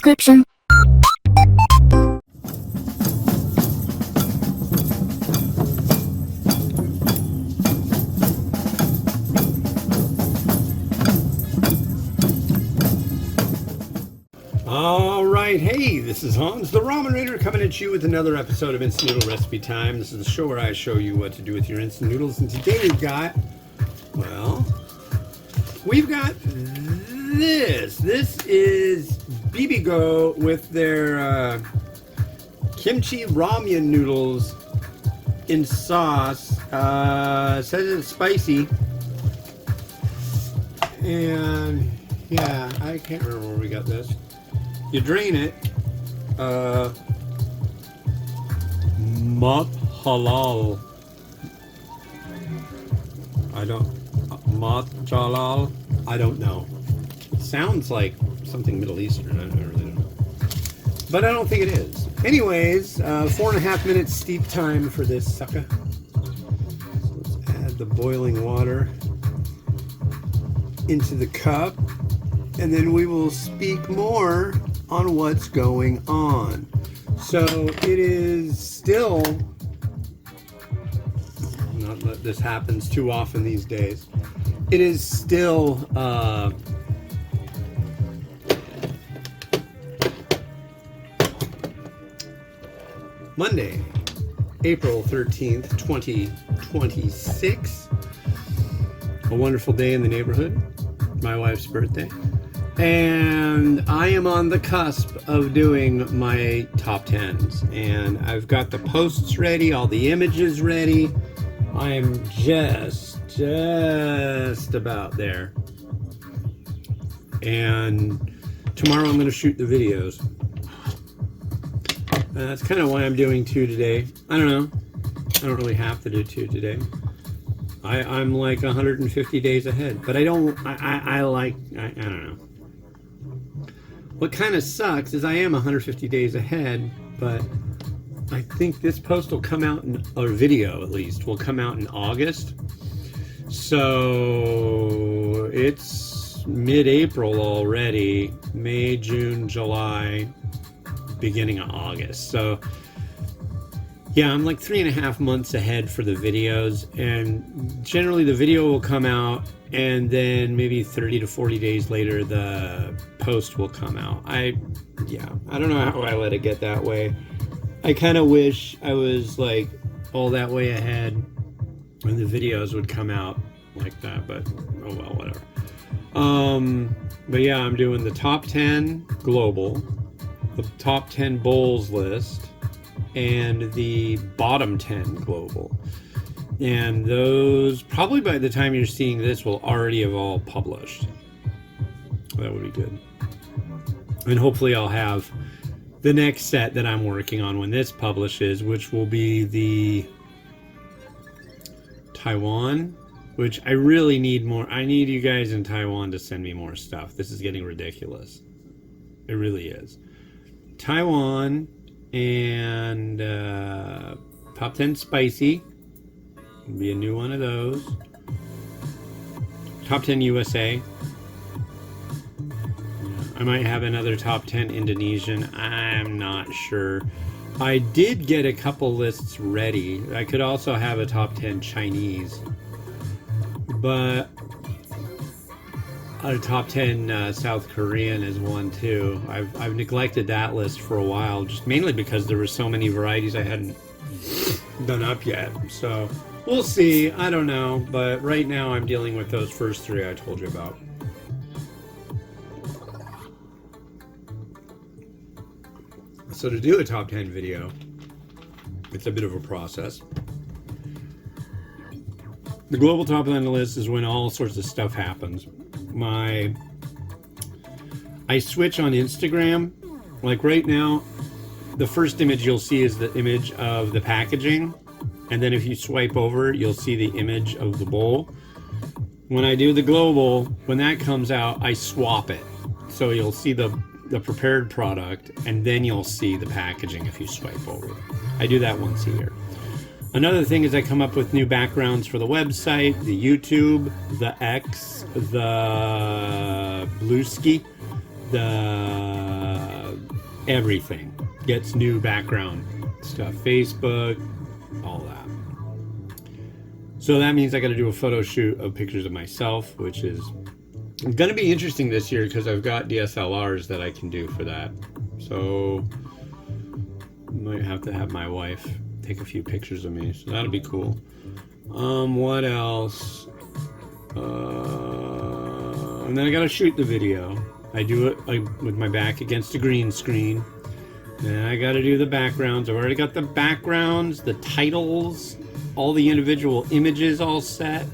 description. Alright, hey, this is Hans, the Ramen Reader, coming at you with another episode of Instant Noodle Recipe Time. This is the show where I show you what to do with your instant noodles, and today we've got this. This is Bibigo with their Kimchi Ramyun noodles in sauce. It says it's spicy. And yeah, I can't remember where we got this. You drain it. Mat halal. Mat halal. I don't know. It sounds like something Middle Eastern. I really don't know. But I don't think it is. Anyways, 4.5 minutes steep time for this sucker. So let's add the boiling water into the cup, and then we will speak more on what's going on. So it is still, not that this happens too often these days, it is still Monday, April 13th, 2026. A wonderful day in the neighborhood. My wife's birthday. And I am on the cusp of doing my top 10s. And I've got the posts ready, all the images ready. I am just about there. And tomorrow I'm going to shoot the videos. That's kind of why I'm doing 2 today. I don't know. I don't really have to do 2 today. I'm like 150 days ahead, but I don't know. What kind of sucks is I am 150 days ahead, but I think this post will come out or video at least, will come out in August. So it's mid-April already, May, June, July, beginning of August. So yeah, I'm like 3.5 months ahead for the videos, and generally the video will come out and then maybe 30 to 40 days later the post will come out. I don't know how I let it get that way. I kind of wish I was like all that way ahead and the videos would come out like that, but oh well, whatever. But yeah, I'm doing the top 10 global, the top 10 bowls list, and the bottom 10 global. And those, probably by the time you're seeing this, will already have all published. That would be good. And hopefully I'll have the next set that I'm working on when this publishes, which will be the Taiwan, which I really need more. I need you guys in Taiwan to send me more stuff. This is getting ridiculous. It really is. Taiwan and top 10 spicy will be a new one of those. Top 10 USA. I might have another top 10 Indonesian. I'm not sure. I did get a couple lists ready. I could also have a top 10 Chinese, but a top 10 South Korean is one too. I've neglected that list for a while, just mainly because there were so many varieties I hadn't done up yet. So we'll see. I don't know, but right now I'm dealing with those first 3 I told you about. So to do a top 10 video, it's a bit of a process. The global top 10 list is when all sorts of stuff happens. I switch on Instagram. Like right now, the first image you'll see is the image of the packaging, and then if you swipe over, you'll see the image of the bowl. When I do the global, when that comes out, I swap it. So you'll see the prepared product, and then you'll see the packaging if you swipe over. I do that once a year. Another thing is I come up with new backgrounds for the website, the YouTube, the X, the Bluesky, the everything gets new background stuff, Facebook, all that. So that means I got to do a photo shoot of pictures of myself, which is going to be interesting this year because I've got DSLRs that I can do for that. So might have to have my wife take a few pictures of me, so that'll be cool. What else? And then I gotta shoot the video. I do it with my back against a green screen. Then I gotta do the backgrounds. I've already got the backgrounds, the titles, all the individual images all set.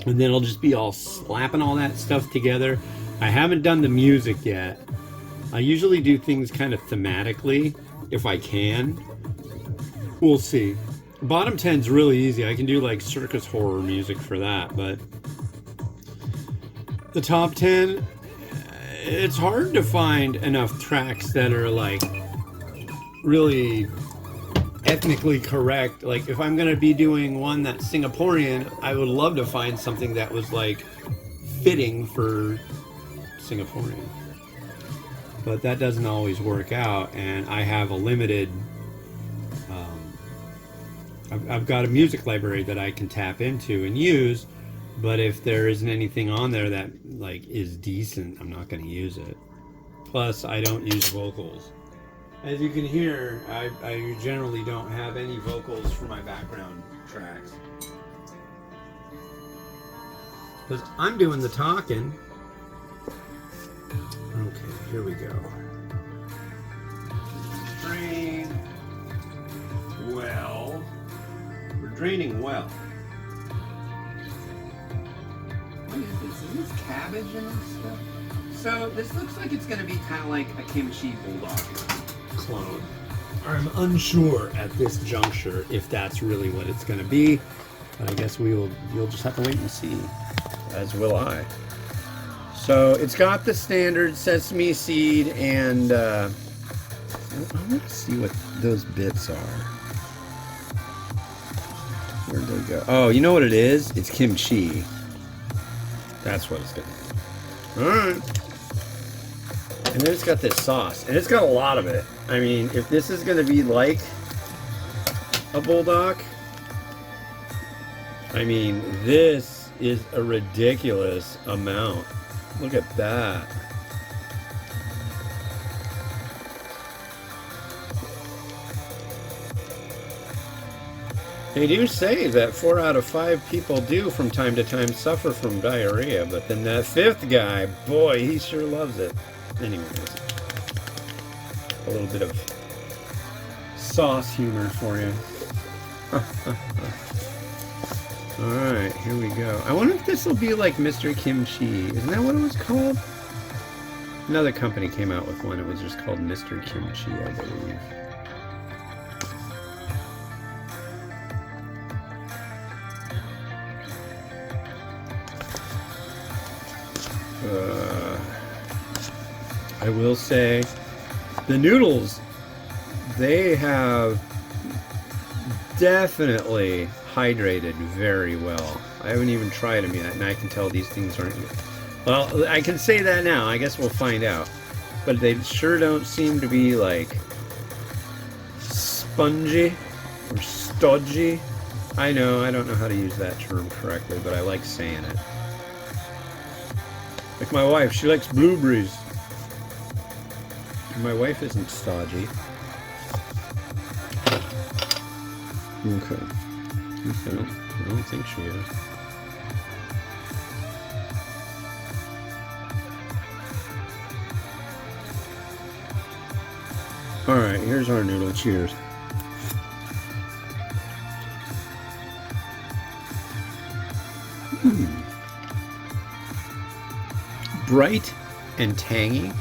And then I'll just be all slapping all that stuff together. I haven't done the music yet. I usually do things kind of thematically, if I can. We'll see. Bottom 10's really easy. I can do like circus horror music for that, but the top 10, it's hard to find enough tracks that are like really ethnically correct. Like if I'm gonna be doing one that's Singaporean, I would love to find something that was like fitting for Singaporean. But that doesn't always work out, and I have a limited I've got a music library that I can tap into and use, but if there isn't anything on there that like is decent, I'm not going to use it. Plus, I don't use vocals. As you can hear, I generally don't have any vocals for my background tracks. Because I'm doing the talking. Okay, here we go. Drain well. We're draining well. What is this? Is this cabbage and stuff? So this looks like it's going to be kind of like a Kimchi bulldog clone. I'm unsure at this juncture if that's really what it's going to be. But I guess you'll just have to wait and see. As will I. So it's got the standard sesame seed and I want to see what those bits are. Where'd they go? Oh, you know what it is? It's kimchi. That's what it's gonna be. Alright. And then it's got this sauce. And it's got a lot of it. I mean, if this is gonna be like a bulldog, I mean, this is a ridiculous amount. Look at that. They do say that 4 out of 5 people do from time to time suffer from diarrhea, but then that 5th guy, boy, he sure loves it. Anyways, a little bit of sauce humor for you. Alright, here we go. I wonder if this will be like Mr. Kimchi. Isn't that what it was called? Another company came out with one. It was just called Mr. Kimchi, I believe. I will say, the noodles, they have definitely hydrated very well. I haven't even tried them yet, and I can tell these things aren't... Well, I can say that now. I guess we'll find out. But they sure don't seem to be, like, spongy or stodgy. I know, I don't know how to use that term correctly, but I like saying it. Like my wife, she likes blueberries. My wife isn't stodgy. Okay. I don't think she is. Alright, here's our noodle. Cheers. Bright and tangy.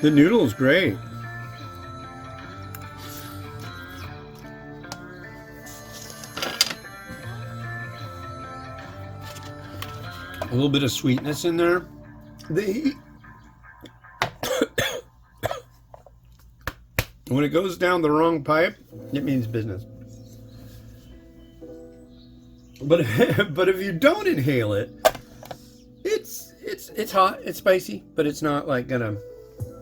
The noodle is great. A little bit of sweetness in there. When it goes down the wrong pipe, it means business. But if you don't inhale it, it's It's hot, it's spicy, but it's not like gonna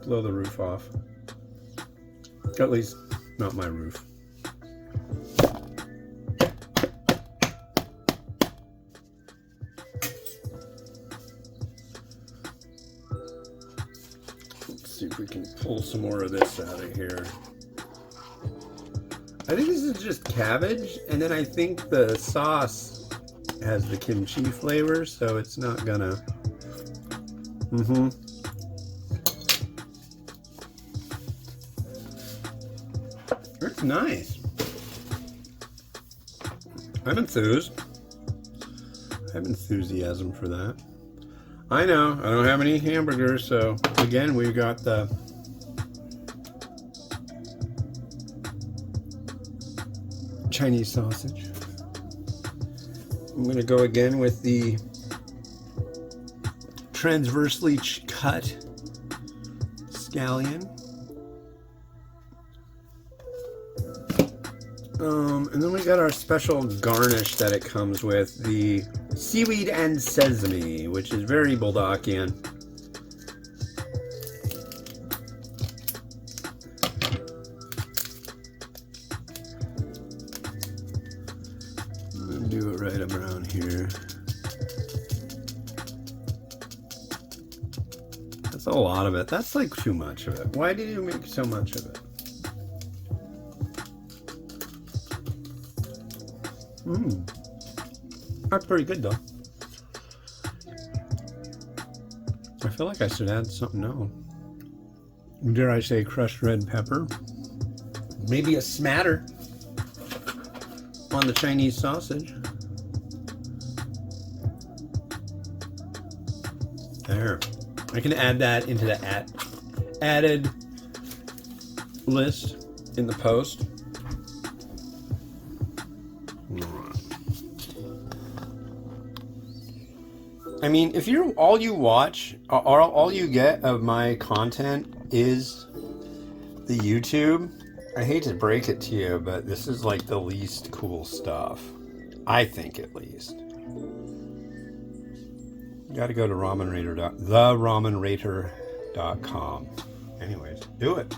blow the roof off. At least not my roof. Let's see if we can pull some more of this out of here. I think this is just cabbage, and then I think the sauce has the kimchi flavor, so it's not gonna... It's nice. I'm enthused. I have enthusiasm for that. I know, I don't have any hamburgers, so again, we got the Chinese sausage. I'm gonna go again with the transversely cut scallion. And then we got our special garnish that it comes with, the seaweed and sesame, which is very Bulldogian. I'm gonna do it right around here. That's a lot of it. That's like too much of it. Why did you make so much of it? That's pretty good though. I feel like I should add something else. Dare I say crushed red pepper? Maybe a smatter on the Chinese sausage. There. I can add that into the added list in the post. I mean, if you're all you watch, or all you get of my content is the YouTube, I hate to break it to you, but this is like the least cool stuff. I think, at least. You gotta go to theramenrater.com. Anyways, do it.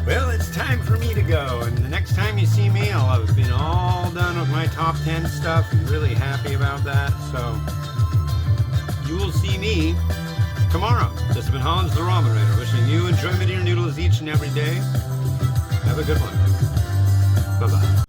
Well, it's time for me to go, and the next time you see me, I'll have been all done with my top 10 stuff. I'm really happy about that, so you will see me tomorrow. This has been Hans the Ramen Rater, wishing you enjoyment of your noodles each and every day. Have a good one. Bye-bye.